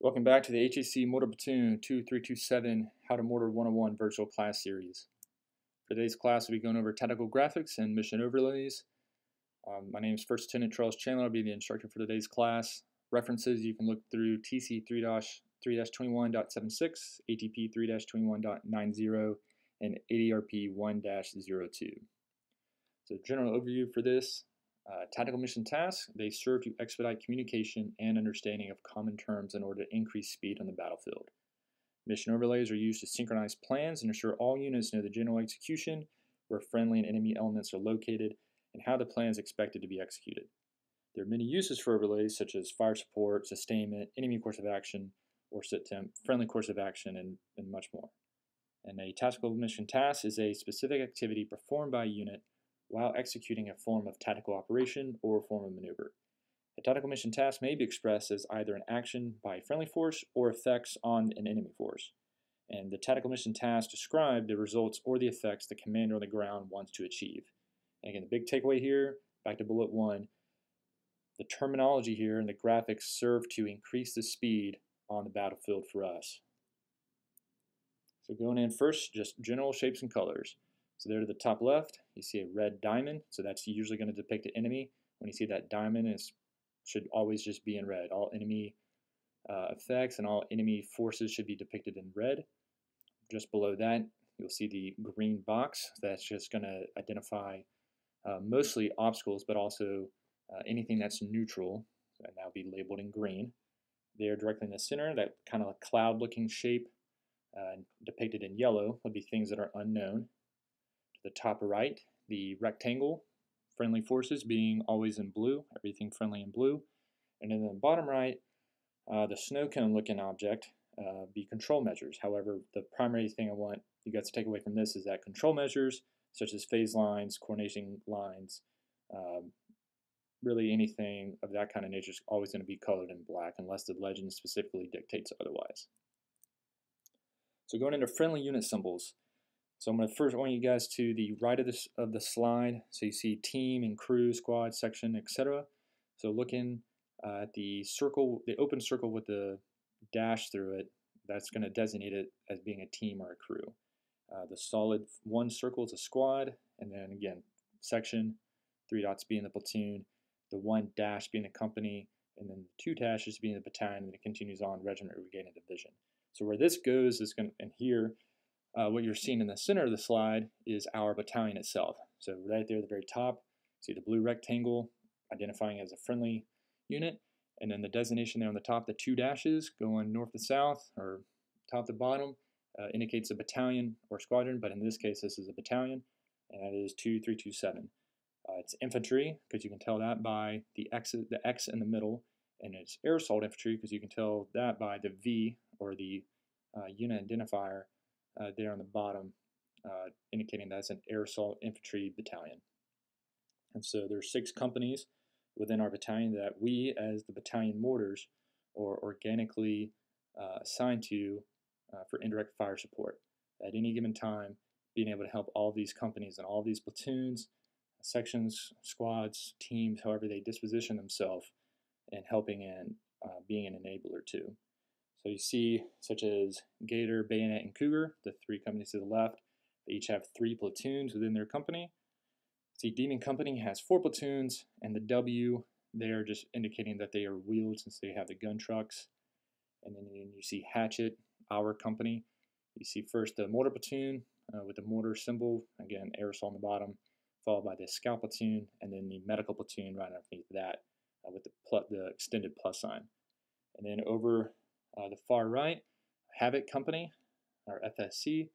Welcome back to the HAC Mortar Platoon 2327 How to Mortar 101 virtual class series. For today's class, we'll be going over tactical graphics and mission overlays. My name is First Lieutenant Charles Chandler. I'll be the instructor for today's class. References, you can look through TC 3-21.76, ATP 3-21.90, and ADRP 1-02. So general overview for this. Tactical mission tasks, they serve to expedite communication and understanding of common terms in order to increase speed on the battlefield. Mission overlays are used to synchronize plans and ensure all units know the general execution, where friendly and enemy elements are located, and how the plan is expected to be executed. There are many uses for overlays, such as fire support, sustainment, enemy course of action, or sit temp, friendly course of action, and much more. And a tactical mission task is a specific activity performed by a unit while executing a form of tactical operation or a form of maneuver. A tactical mission task may be expressed as either an action by a friendly force or effects on an enemy force. And the tactical mission tasks describe the results or the effects the commander on the ground wants to achieve. And again, the big takeaway here, back to bullet 1, the terminology here and the graphics serve to increase the speed on the battlefield for us. So going in first, just general shapes and colors. So there to the top left, you see a red diamond. So that's usually going to depict an enemy. When you see that diamond, it should always just be in red. All enemy effects and all enemy forces should be depicted in red. Just below that, you'll see the green box. That's just going to identify mostly obstacles, but also anything that's neutral, and that'll be labeled in green. There directly in the center, that kind of cloud-looking shape depicted in yellow would be things that are unknown. To the top right, the rectangle, friendly forces being always in blue, everything friendly in blue. And then in the bottom right, the snow cone looking object be control measures. However, the primary thing I want you guys to take away from this is that control measures, such as phase lines, coordination lines, really anything of that kind of nature is always going to be colored in black unless the legend specifically dictates otherwise. So going into friendly unit symbols. So I'm going to first orient you guys to the right of the slide. So you see team and crew, squad, section, etc. So looking at the circle, the open circle with the dash through it, that's going to designate it as being a team or a crew. The solid one circle is a squad, and then again, section, 3 dots being the platoon, the 1 dash being the company, and then 2 dashes being the battalion, and it continues on regiment, brigade, and division. So where this goes is going to, and here, what you're seeing in the center of the slide is our battalion itself. So right there at the very top, see the blue rectangle identifying as a friendly unit, and then the designation there on the top, the 2 dashes going north to south or top to bottom, indicates a battalion or squadron, but in this case this is a battalion, and that is 2327. It's infantry, because you can tell that by the X in the middle, and it's air assault infantry, because you can tell that by the V, or the unit identifier, there on the bottom, indicating that's an air assault infantry battalion. And so there's 6 companies within our battalion that we, as the battalion mortars, are organically assigned to for indirect fire support. At any given time, being able to help all these companies and all these platoons, sections, squads, teams, however they disposition themselves, and helping and being an enabler too. So you see, such as Gator, Bayonet, and Cougar, the 3 companies to the left, they each have 3 platoons within their company. See, Demon Company has 4 platoons, and the W, they're just indicating that they are wheeled since they have the gun trucks. And then you see Hatchet, our company. You see first the Mortar Platoon with the mortar symbol, again, aerosol on the bottom, followed by the Scout Platoon, and then the Medical Platoon right underneath that with the extended plus sign. And then over the far right, Havoc Company, or FSC.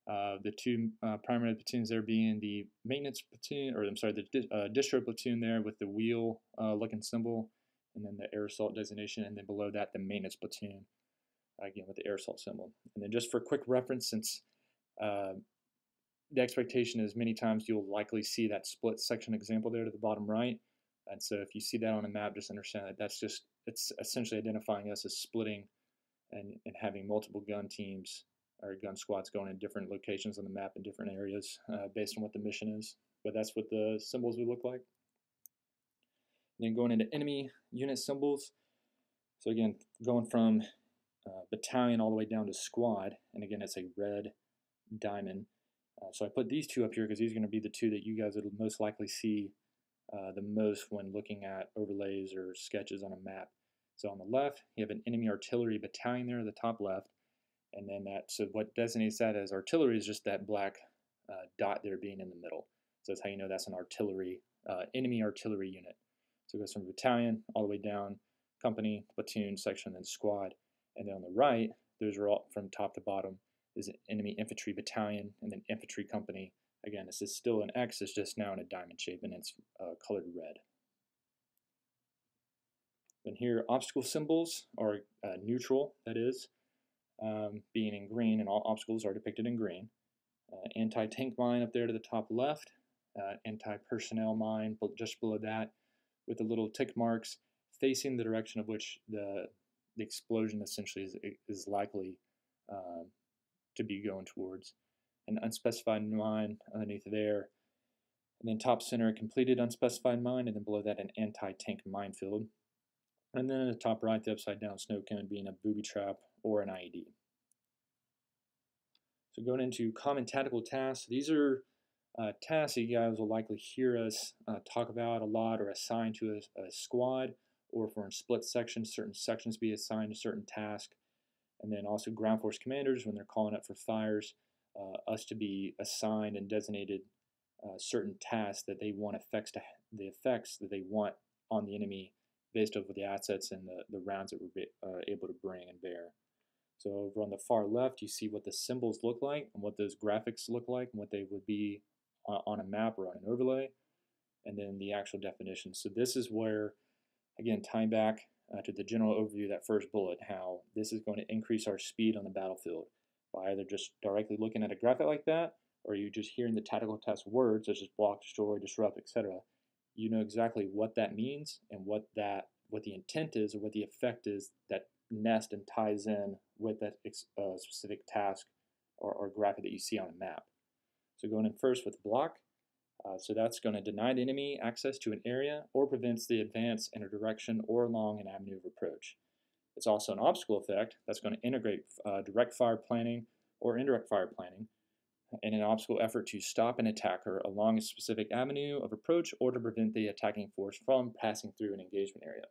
The 2 primary platoons there being the maintenance platoon, or I'm sorry, the distro platoon there with the wheel looking symbol, and then the air assault designation, and then below that the maintenance platoon, again with the air assault symbol. And then just for quick reference, since the expectation is many times you'll likely see that split section example there to the bottom right. And so if you see that on a map, just understand that it's essentially identifying us as splitting and having multiple gun teams or gun squads going in different locations on the map in different areas based on what the mission is. But that's what the symbols would look like. And then going into enemy unit symbols. So again, going from battalion all the way down to squad, and again, it's a red diamond. So I put these two up here because these are going to be the two that you guys would most likely see the most when looking at overlays or sketches on a map. So on the left, you have an enemy artillery battalion there at the top left, and then so what designates that as artillery is just that black dot there being in the middle. So that's how you know that's an artillery, enemy artillery unit. So it goes from battalion all the way down, company, platoon, section, then squad. And then on the right, those are all from top to bottom is an enemy infantry battalion and then infantry company. Again, this is still an X, it's just now in a diamond shape and it's colored red. Then here, obstacle symbols are neutral, that is, being in green, and all obstacles are depicted in green. Anti-tank mine up there to the top left, anti-personnel mine just below that, with the little tick marks facing the direction of which the explosion essentially is likely to be going towards. An unspecified mine underneath there, and then top center, completed unspecified mine, and then below that an anti-tank minefield. And then in the top right, the upside down snow cone being a booby trap or an IED. So going into common tactical tasks, these are tasks that you guys will likely hear us talk about a lot or assign to a squad, or if we're in split sections, certain sections be assigned a certain task. And then also ground force commanders, when they're calling up for fires, us to be assigned and designated certain tasks that they want the effects that they want on the enemy based off of the assets and the rounds that we're able to bring and bear. So over on the far left, you see what the symbols look like and what those graphics look like and what they would be on a map or on an overlay, and then the actual definition. So this is where, again, tying back to the general overview of that first bullet, how this is going to increase our speed on the battlefield by either just directly looking at a graphic like that, or you just hearing the tactical task words such as block, destroy, disrupt, etc. You know exactly what that means and what the intent is or what the effect is that nest and ties in with that specific task or graphic that you see on a map. So going in first with block, so that's going to deny the enemy access to an area or prevents the advance in a direction or along an avenue of approach. It's also an obstacle effect that's going to integrate direct fire planning or indirect fire planning in an obstacle effort to stop an attacker along a specific avenue of approach or to prevent the attacking force from passing through an engagement area.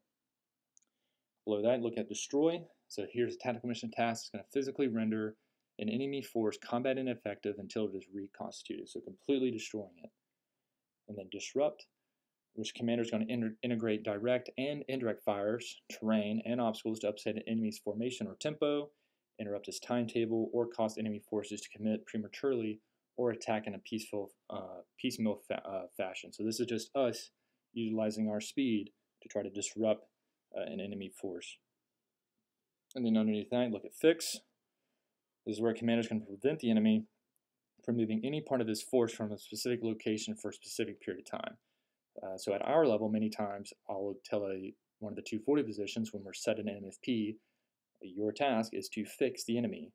Below that, look at destroy. So here's a tactical mission task. It's going to physically render an enemy force combat ineffective until it is reconstituted, so completely destroying it. And then disrupt, which commander is going to integrate direct and indirect fires, terrain, and obstacles to upset an enemy's formation or tempo, interrupt his timetable, or cause enemy forces to commit prematurely or attack in a piecemeal fashion. So this is just us utilizing our speed to try to disrupt an enemy force. And then underneath that, look at fix. This is where a commander is going to prevent the enemy from moving any part of his force from a specific location for a specific period of time. So at our level, many times I'll tell one of the 240 positions when we're set an NFP, your task is to fix the enemy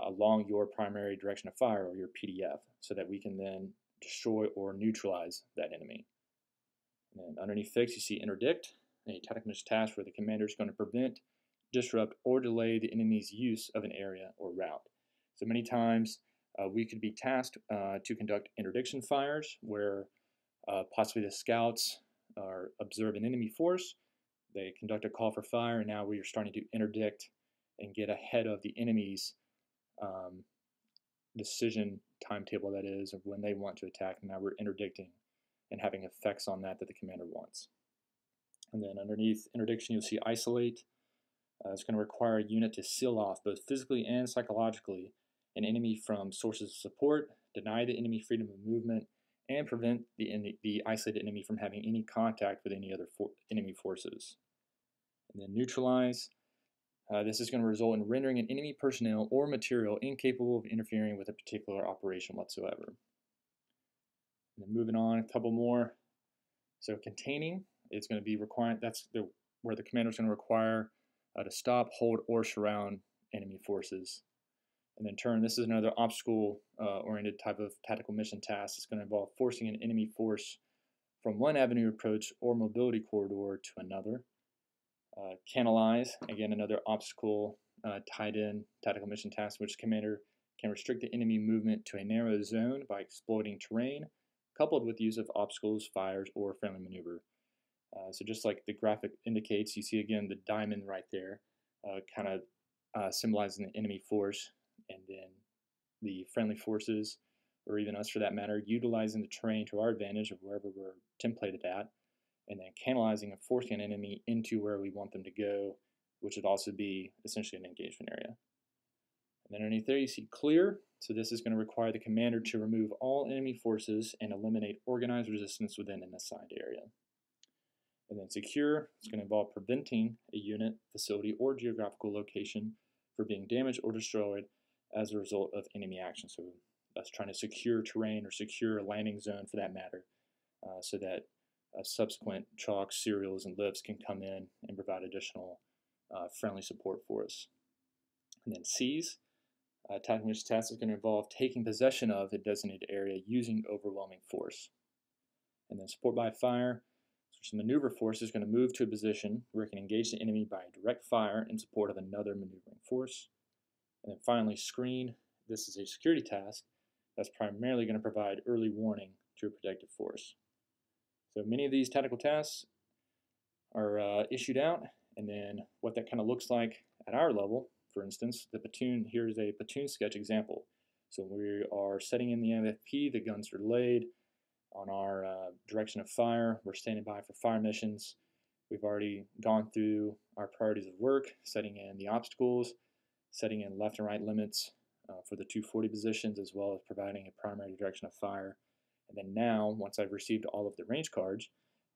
along your primary direction of fire or your PDF so that we can then destroy or neutralize that enemy. And then underneath fix, you see interdict, a tactical task where the commander is going to prevent, disrupt, or delay the enemy's use of an area or route. So many times we could be tasked to conduct interdiction fires where possibly the scouts observe an enemy force, they conduct a call for fire, and now we are starting to interdict and get ahead of the enemy's decision timetable, that is, of when they want to attack, and now we're interdicting and having effects on that the commander wants. And then underneath interdiction, you'll see isolate. It's going to require a unit to seal off, both physically and psychologically, an enemy from sources of support, deny the enemy freedom of movement, and prevent the isolated enemy from having any contact with any other enemy forces. And then neutralize. This is going to result in rendering an enemy personnel or material incapable of interfering with a particular operation whatsoever. And then moving on, a couple more. So containing, it's going to be required, where the commander is going to require to stop, hold, or surround enemy forces. And then turn, this is another obstacle-oriented type of tactical mission task. It's going to involve forcing an enemy force from one avenue approach or mobility corridor to another. Canalize, again, another obstacle tied in tactical mission task, which commander can restrict the enemy movement to a narrow zone by exploiting terrain, coupled with use of obstacles, fires, or friendly maneuver. So just like the graphic indicates, you see again the diamond right there, kind of symbolizing the enemy force, and then the friendly forces, or even us for that matter, utilizing the terrain to our advantage of wherever we're templated at, and then canalizing and forcing an enemy into where we want them to go, which would also be essentially an engagement area. And then underneath there you see clear, so this is going to require the commander to remove all enemy forces and eliminate organized resistance within an assigned area. And then secure, it's going to involve preventing a unit, facility, or geographical location from being damaged or destroyed as a result of enemy action. So that's trying to secure terrain or secure a landing zone for that matter, so that subsequent chalks, serials, and lifts can come in and provide additional friendly support for us. And then C's, tactical mission task is going to involve taking possession of a designated area using overwhelming force. And then support by fire, so the maneuver force is going to move to a position where it can engage the enemy by direct fire in support of another maneuvering force. And then finally, screen. This is a security task that's primarily going to provide early warning to a protective force. So many of these tactical tasks are issued out, and then what that kind of looks like at our level, for instance, the platoon, here's a platoon sketch example. So we are setting in the MFP, the guns are laid on our direction of fire, we're standing by for fire missions. We've already gone through our priorities of work, setting in the obstacles, setting in left and right limits for the 240 positions, as well as providing a primary direction of fire. And then now, once I've received all of the range cards,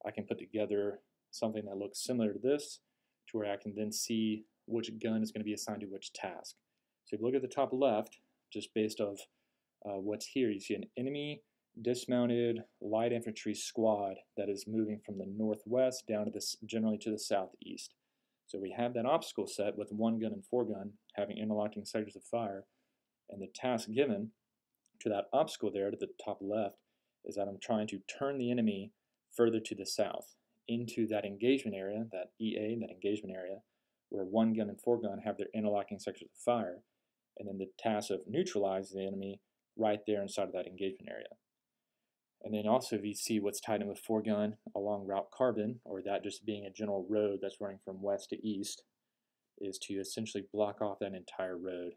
I can put together something that looks similar to this, to where I can then see which gun is going to be assigned to which task. So if you look at the top left, just based off what's here, you see an enemy dismounted light infantry squad that is moving from the northwest down to this, generally to the southeast. So we have that obstacle set with 1 gun and 4 gun having interlocking sectors of fire, and the task given to that obstacle there to the top left is that I'm trying to turn the enemy further to the south into that engagement area, that EA, that engagement area, where 1 gun and 4 gun have their interlocking sectors of fire, and then the task of neutralizing the enemy right there inside of that engagement area. And then also if you see what's tied in with 4 gun along Route Carbon, or that just being a general road that's running from west to east, is to essentially block off that entire road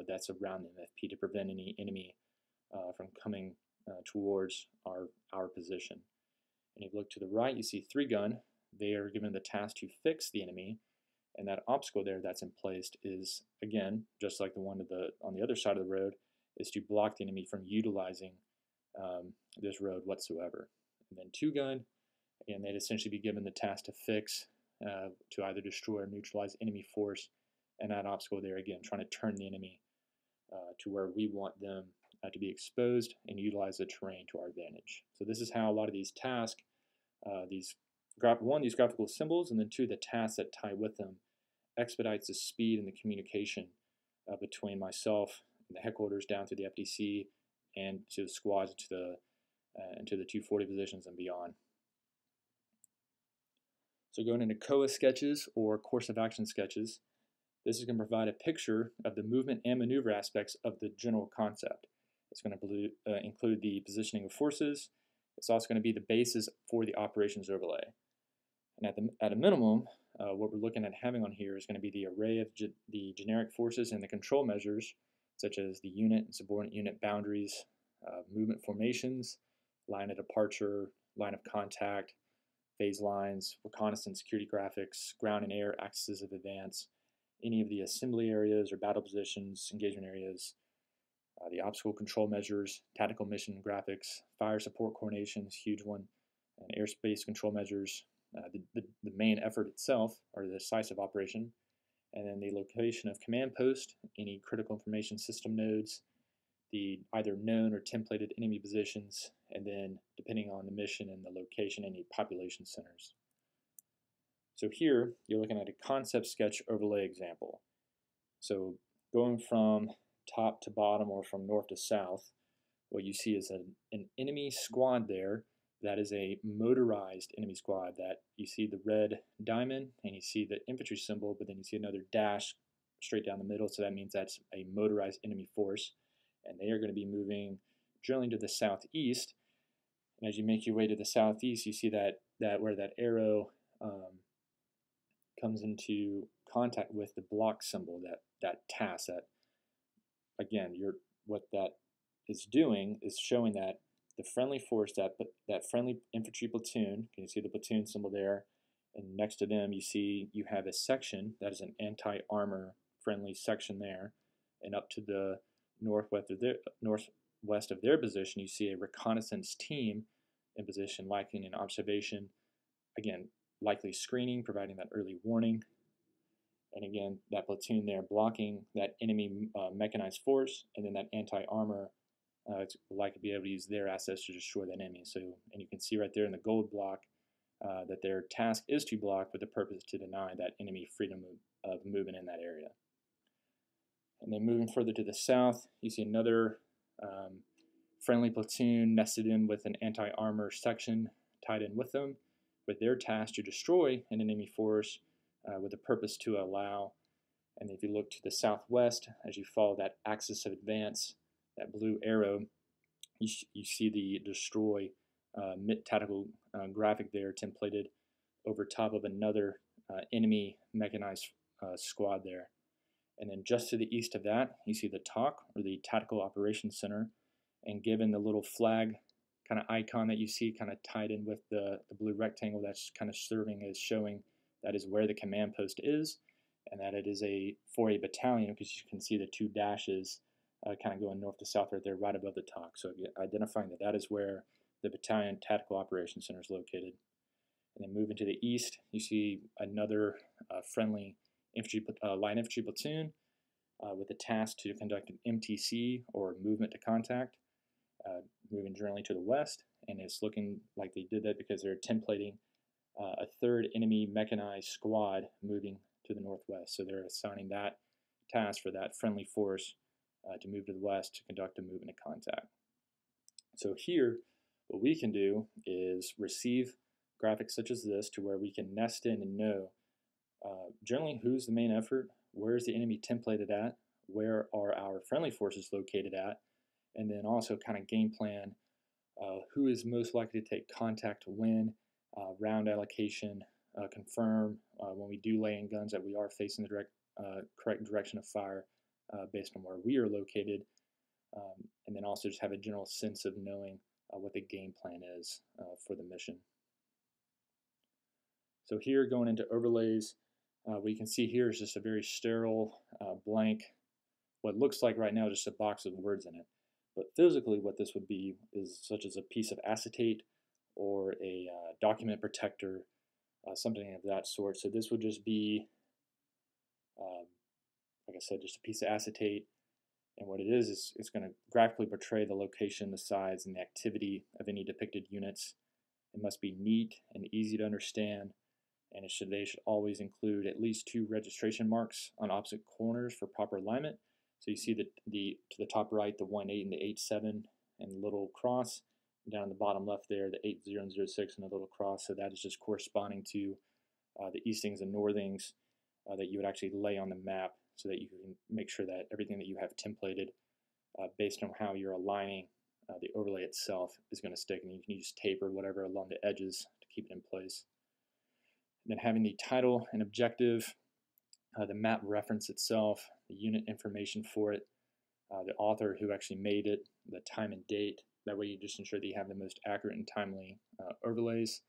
that's around the MFP to prevent any enemy from coming towards our position. And if you look to the right, you see 3 gun. They are given the task to fix the enemy, and that obstacle there that's in place is, again, just like the one on the other side of the road, is to block the enemy from utilizing this road whatsoever. And then 2 gun, again, they'd essentially be given the task to fix, to either destroy or neutralize enemy force, and that obstacle there, again, trying to turn the enemy to where we want them to be exposed and utilize the terrain to our advantage. So this is how a lot of these tasks, these graphical symbols, and then 2, the tasks that tie with them, expedites the speed and the communication between myself and the headquarters down to the FDC and to the squads, into the 240 positions and beyond. So going into COA sketches, or course of action sketches, this is going to provide a picture of the movement and maneuver aspects of the general concept. It's going to include the positioning of forces. It's also going to be the basis for the operations overlay. And at a minimum, what we're looking at having on here is going to be the array of the generic forces and the control measures, such as the unit and subordinate unit boundaries, movement formations, line of departure, line of contact, phase lines, reconnaissance security graphics, ground and air axes of advance, any of the assembly areas or battle positions, engagement areas, the obstacle control measures, tactical mission graphics, fire support coordinations, huge one, and airspace control measures, the main effort itself, or the decisive operation, and then the location of command post, any critical information system nodes, the either known or templated enemy positions, and then, depending on the mission and the location, any population centers. So here, you're looking at a concept sketch overlay example. So going from top to bottom or from north to south, what you see is an enemy squad there that is a motorized enemy squad. That you see the red diamond and you see the infantry symbol, but then you see another dash straight down the middle, so that means that's a motorized enemy force, and they are going to be moving generally to the southeast. And as you make your way to the southeast, you see that where that arrow comes into contact with the block symbol, that task. That again, what that is doing is showing that the friendly force, that friendly infantry platoon, can you see the platoon symbol there? And next to them, you have a section that is an anti-armor friendly section there, and up to the northwest of their position, you see a reconnaissance team in position, likely an observation. Again, likely screening, providing that early warning. And again, that platoon there blocking that enemy mechanized force, and then that anti-armor likely to be able to use their assets to destroy that enemy. So, and you can see right there in the gold block that their task is to block with the purpose to deny that enemy freedom of movement in that area. And then moving further to the south, you see another friendly platoon nested in with an anti-armor section tied in with them, with their task to destroy an enemy force with the purpose to allow. And if you look to the southwest, as you follow that axis of advance, that blue arrow, you see the destroy tactical graphic there templated over top of another enemy mechanized squad there. And then just to the east of that, you see the TOC, or the Tactical Operations Center. And given the little flag kind of icon that you see kind of tied in with the blue rectangle, that's kind of serving as showing that is where the command post is, and that it is for a battalion, because you can see the two dashes kind of going north to south right there, right above the TOC. So identifying that is where the Battalion Tactical Operations Center is located. And then moving to the east, you see another friendly light infantry platoon with a task to conduct an MTC, or movement to contact, moving generally to the west. And it's looking like they did that because they're templating a third enemy mechanized squad moving to the northwest. So they're assigning that task for that friendly force to move to the west to conduct a movement to contact. So here, what we can do is receive graphics such as this to where we can nest in and know generally who's the main effort, where's the enemy templated at, where are our friendly forces located at, and then also kind of game plan who is most likely to take contact when, round allocation, confirm when we do lay in guns that we are facing the correct direction of fire based on where we are located, and then also just have a general sense of knowing what the game plan is for the mission. So here, going into overlays, what you can see here is just a very sterile, blank, what looks like right now just a box with words in it. But physically what this would be is such as a piece of acetate or a document protector, something of that sort. So this would just be, like I said, just a piece of acetate. And what it is it's going to graphically portray the location, the size, and the activity of any depicted units. It must be neat and easy to understand, and they should always include at least 2 registration marks on opposite corners for proper alignment. So you see to the top right, the 1-8 and the 8-7 and the little cross. And down in the bottom left there, the 8-0 and 0-6 and a little cross. So that is just corresponding to the eastings and northings that you would actually lay on the map, so that you can make sure that everything that you have templated based on how you're aligning the overlay itself is going to stick, and you can use tape or whatever along the edges to keep it in place. And then having the title and objective, the map reference itself, the unit information for it, the author who actually made it, the time and date. That way you just ensure that you have the most accurate and timely overlays.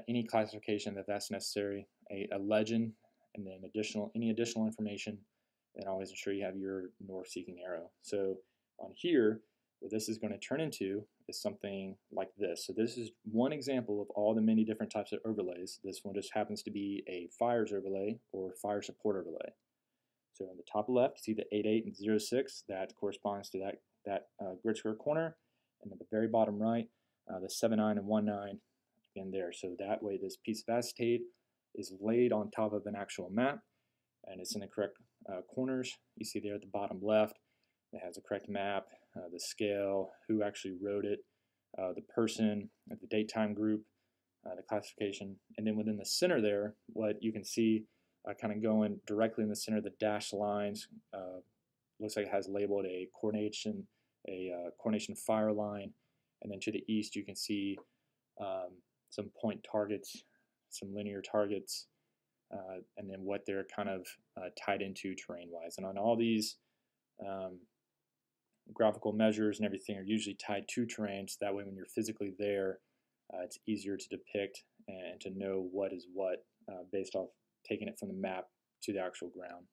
Any classification that's necessary, a legend, and then any additional information, and always ensure you have your north-seeking arrow. So on here, what this is going to turn into is something like this. So this is one example of all the many different types of overlays. This one just happens to be a fires overlay or fire support overlay. So in the top left, you see the 8-8 and 0-6. That corresponds to that grid square corner. And at the very bottom right, the 7-9 and 1-9 again there. So that way this piece of acetate is laid on top of an actual map, and it's in the correct corners. You see there at the bottom left, it has the correct map, the scale, who actually wrote it, the person, the date time group, the classification, and then within the center there, what you can see kind of going directly in the center, the dashed lines, looks like it has labeled a coordination fire line, and then to the east you can see some point targets, some linear targets, and then what they're kind of tied into terrain-wise. And on all these graphical measures and everything are usually tied to terrain, so that way when you're physically there, it's easier to depict and to know what is what based off taking it from the map to the actual ground.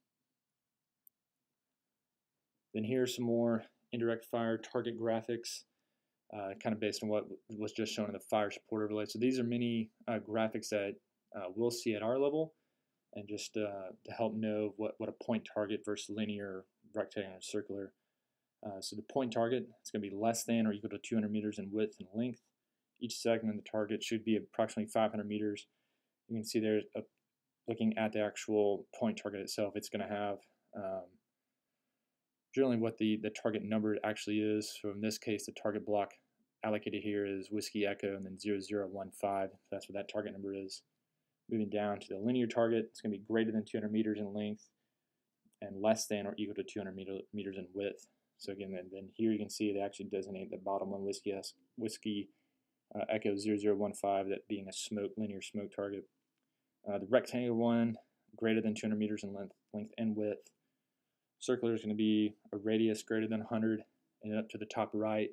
Then here's some more indirect fire target graphics, kind of based on what was just shown in the fire support overlay. So these are many graphics that we'll see at our level, and just to help know what a point target versus linear, rectangular, and circular. So the point target is going to be less than or equal to 200 meters in width and length. Each segment of the target should be approximately 500 meters. You can see there, looking at the actual point target itself, it's going to have generally what the target number actually is. So in this case, the target block allocated here is Whiskey Echo and then 0015. That's what that target number is. Moving down to the linear target, it's going to be greater than 200 meters in length and less than or equal to 200 meters in width. So again, then here you can see they actually designate the bottom one, Whiskey Echo 0015, that being a linear smoke target. The rectangular one, greater than 200 meters in length and width. Circular is going to be a radius greater than 100, and up to the top right,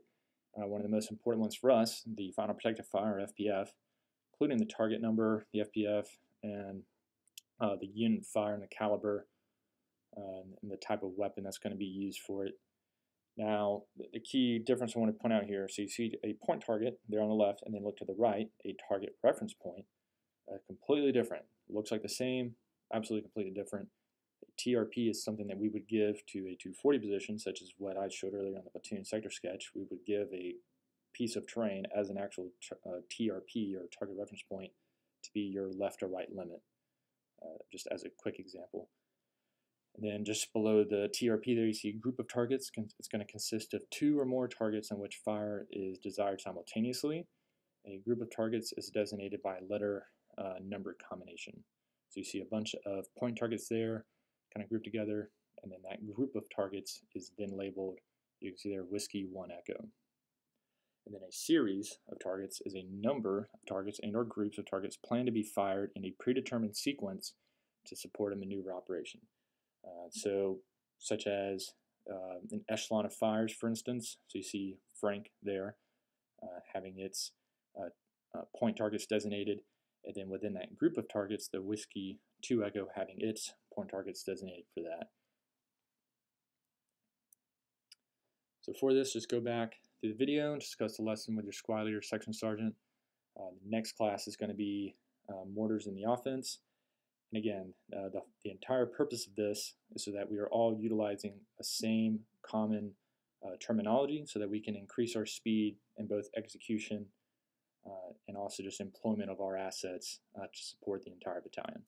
one of the most important ones for us, the final protective fire, FPF, including the target number, the FPF, and the unit fire and the caliber, and the type of weapon that's going to be used for it. Now, the key difference I want to point out here, so you see a point target there on the left, and then look to the right, a target reference point, completely different. Looks like the same, absolutely completely different. A TRP is something that we would give to a 240 position, such as what I showed earlier on the platoon sector sketch. We would give a piece of terrain as an actual TRP, or target reference point, to be your left or right limit, just as a quick example. And then just below the TRP there you see a group of targets. It's going to consist of 2 or more targets on which fire is desired simultaneously. A group of targets is designated by a letter number combination. So you see a bunch of point targets there kind of grouped together, and then that group of targets is then labeled, you can see there, Whiskey 1 Echo. And then a series of targets is a number of targets and or groups of targets planned to be fired in a predetermined sequence to support a maneuver operation. So such as an echelon of fires, for instance. So you see Frank there having its point targets designated, and then within that group of targets, the Whiskey 2 Echo having its point targets designated for that. So for this, just go back through the video and discuss the lesson with your squad leader, section sergeant. The next class is going to be mortars in the offense. And again, the entire purpose of this is so that we are all utilizing a same common terminology, so that we can increase our speed in both execution and also just employment of our assets to support the entire battalion.